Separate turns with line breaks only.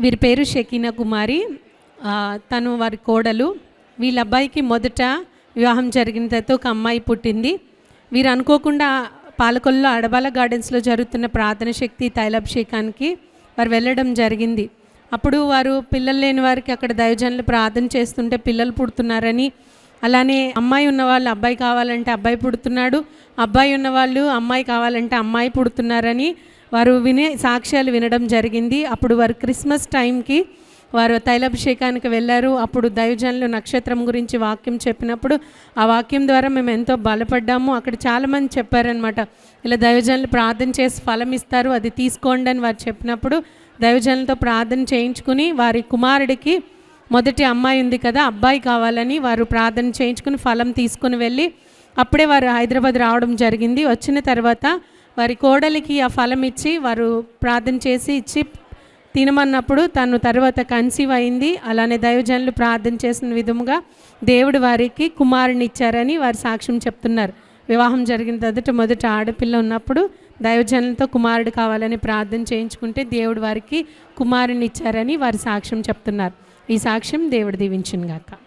వీరి పేరు షకీనా కుమారి. తను వారి కోడలు. వీళ్ళ అబ్బాయికి మొదట వివాహం జరిగిన తర్వాత ఒక అమ్మాయి పుట్టింది. వీరు అనుకోకుండా పాలకొల్లో అడబాల గార్డెన్స్లో జరుగుతున్న ప్రార్థన శక్తి తైలాభిషేకానికి వారు వెళ్ళడం జరిగింది. అప్పుడు వారు పిల్లలు లేని వారికి అక్కడ దైవజనులు ప్రార్థన చేస్తుంటే పిల్లలు పుడుతున్నారని, అలానే అమ్మాయి ఉన్నవాళ్ళు అబ్బాయి కావాలంటే అబ్బాయి పుడుతున్నాడు, అబ్బాయి ఉన్నవాళ్ళు అమ్మాయి కావాలంటే అమ్మాయి పుడుతున్నారని వారు సాక్ష్యాలు వినడం జరిగింది. అప్పుడు వారు క్రిస్మస్ టైంకి వారు తైలాభిషేకానికి వెళ్ళారు. అప్పుడు దైవజనులు నక్షత్రం గురించి వాక్యం చెప్పినప్పుడు ఆ వాక్యం ద్వారా మేము ఎంతో బలపడ్డాము. అక్కడ చాలామంది చెప్పారనమాట, ఇలా దైవజనులు ప్రార్థన చేసి ఫలం ఇస్తారు, అది తీసుకోండి అని వారు చెప్పినప్పుడు దైవజనులతో ప్రార్థన చేయించుకుని వారి కుమారుడికి మొదటి అమ్మాయి ఉంది కదా, అబ్బాయి కావాలని వారు ప్రార్థన చేయించుకుని ఫలం తీసుకుని వెళ్ళి అప్పుడే వారు హైదరాబాద్ రావడం జరిగింది. వచ్చిన తర్వాత వారి కోడలికి ఆ ఫలం ఇచ్చి వారు ప్రార్థన చేసి ఇచ్చి తినమన్నప్పుడు తను తర్వాత కన్సీవ్ అయింది. అలానే దైవజనులు ప్రార్థన చేసిన విధముగా దేవుడు వారికి కుమారుని ఇచ్చారని వారు సాక్ష్యం చెప్తున్నారు. వివాహం జరిగిన మొదట ఆడపిల్ల ఉన్నప్పుడు దైవజనులతో కుమారుడు కావాలని ప్రార్థన చేయించుకుంటే దేవుడు వారికి కుమారుని ఇచ్చారని వారి సాక్ష్యం చెప్తున్నారు. ఈ సాక్ష్యం దేవుడు దీవించును గాక.